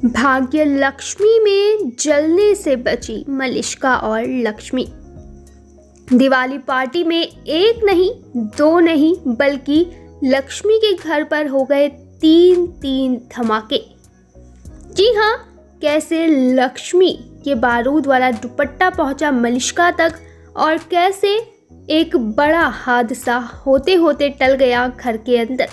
भाग्य लक्ष्मी में जलने से बची मलिष्का और लक्ष्मी। दिवाली पार्टी में एक नहीं दो नहीं बल्कि लक्ष्मी के घर पर हो गए तीन धमाके। जी हाँ, कैसे लक्ष्मी के बारूद वाला दुपट्टा पहुंचा मलिष्का तक और कैसे एक बड़ा हादसा होते होते टल गया घर के अंदर।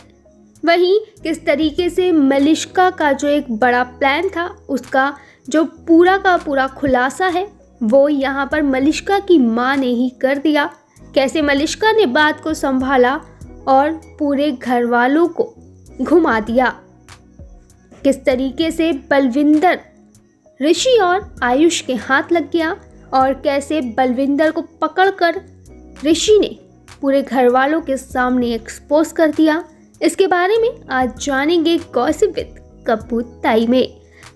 वहीं किस तरीके से मलिष्का का जो एक बड़ा प्लान था उसका जो पूरा का पूरा खुलासा है वो यहाँ पर मलिष्का की माँ ने ही कर दिया। कैसे मलिष्का ने बात को संभाला और पूरे घर वालों को घुमा दिया। किस तरीके से बलविंदर ऋषि और आयुष के हाथ लग गया और कैसे बलविंदर को पकड़कर ऋषि ने पूरे घर वालों के सामने एक्सपोज कर दिया। इसके बारे में आज जानेंगे गॉसिप विद गप्पू ताई में।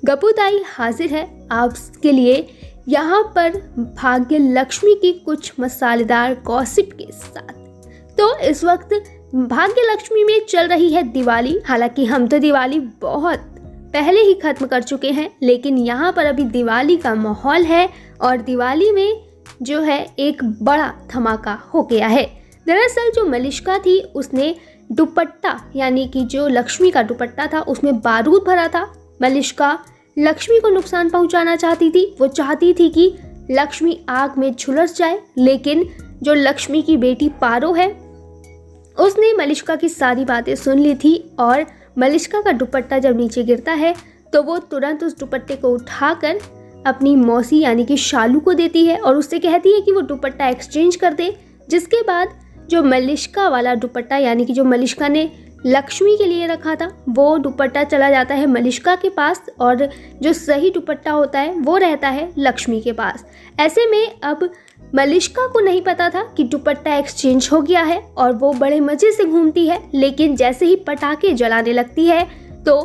गप्पू ताई हाजिर है आपके लिए यहाँ पर भाग्य लक्ष्मी की कुछ मसालेदार गॉसिप के साथ। तो इस वक्त भाग्य लक्ष्मी में चल रही है दिवाली। हालांकि हम तो दिवाली बहुत पहले ही खत्म कर चुके हैं, लेकिन यहाँ पर अभी दिवाली का माहौल है और दिवाली में जो है एक बड़ा धमाका हो गया है। दरअसल जो मलिष्का थी उसने दुपट्टा यानी कि जो लक्ष्मी का दुपट्टा था उसमें बारूद भरा था। मलिष्का लक्ष्मी को नुकसान पहुंचाना चाहती थी। वो चाहती थी कि लक्ष्मी आग में झुलस जाए, लेकिन जो लक्ष्मी की बेटी पारो है उसने मलिष्का की सारी बातें सुन ली थी और मलिष्का का दुपट्टा जब नीचे गिरता है तो वो तुरंत उस दुपट्टे को उठाकर अपनी मौसी यानी कि शालू को देती है और उससे कहती है कि वो दुपट्टा एक्सचेंज कर दे। जिसके बाद जो मलिष्का वाला दुपट्टा यानी कि जो मलिष्का ने लक्ष्मी के लिए रखा था वो दुपट्टा चला जाता है मलिष्का के पास और जो सही दुपट्टा होता है वो रहता है लक्ष्मी के पास। ऐसे में अब मलिष्का को नहीं पता था कि दुपट्टा एक्सचेंज हो गया है और वो बड़े मज़े से घूमती है, लेकिन जैसे ही पटाखे जलाने लगती है तो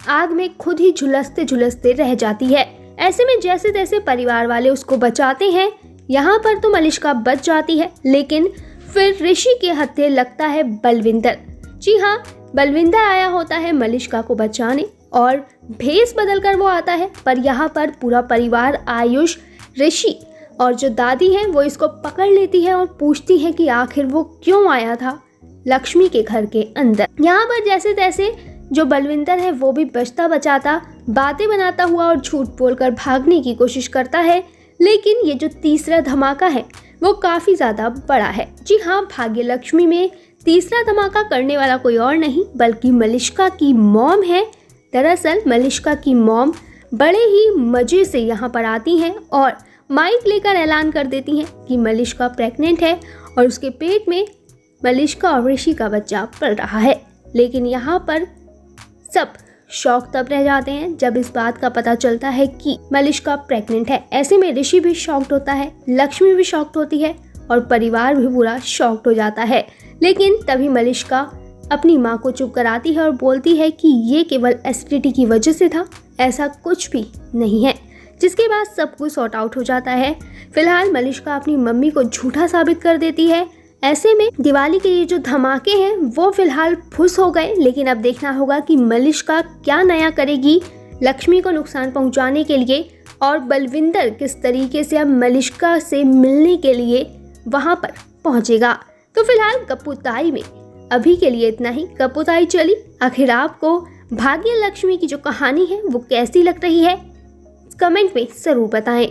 आग में खुद ही झुलसते झुलसते रह जाती है। ऐसे में जैसे तैसे परिवार वाले उसको बचाते हैं। यहाँ पर तो मलिष्का बच जाती है, लेकिन फिर ऋषि के हत्थे लगता है बलविंदर। जी हाँ, बलविंदर आया होता है मलिष्का को बचाने और भेस बदलकर वो आता है। पर यहाँ पर पूरा परिवार आयुष, ऋषि और जो दादी है वो इसको पकड़ लेती है और पूछती है कि आखिर वो क्यों आया था लक्ष्मी के घर के अंदर। यहाँ पर जैसे तैसे जो बलविंदर है वो भी बचता बचाता बातें बनाता हुआ और झूठ बोलकर भागने की कोशिश करता है, लेकिन ये जो तीसरा धमाका है वो काफ़ी ज़्यादा बड़ा है। जी हाँ, भाग्य लक्ष्मी में तीसरा धमाका करने वाला कोई और नहीं बल्कि मलिष्का की मॉम है। दरअसल मलिष्का की मॉम बड़े ही मज़े से यहाँ पर आती हैं और माइक लेकर ऐलान कर देती हैं कि मलिष्का प्रेग्नेंट है और उसके पेट में मलिष्का और ऋषि का बच्चा पल रहा है। लेकिन यहाँ पर सब शॉक तब रह जाते हैं जब इस बात का पता चलता है कि मलिष्का प्रेग्नेंट है। ऐसे में ऋषि भी शॉक्ड होता है, लक्ष्मी भी शॉक्ड होती है और परिवार भी पूरा शॉक्ड हो जाता है। लेकिन तभी मलिष्का अपनी माँ को चुप कराती है और बोलती है कि ये केवल एसिडिटी की वजह से था, ऐसा कुछ भी नहीं है। जिसके बाद सब कुछ सॉर्ट आउट हो जाता है। फिलहाल मलिष्का अपनी मम्मी को झूठा साबित कर देती है। ऐसे में दिवाली के ये जो धमाके हैं वो फिलहाल फुस हो गए, लेकिन अब देखना होगा कि मलिष्का क्या नया करेगी लक्ष्मी को नुकसान पहुंचाने के लिए और बलविंदर किस तरीके से अब मलिष्का से मिलने के लिए वहां पर पहुंचेगा। तो फिलहाल गप्पू ताई में अभी के लिए इतना ही। गप्पू ताई चली, आखिर आपको भाग्य लक्ष्मी की जो कहानी है वो कैसी लग रही है कमेंट में ज़रूर बताएं।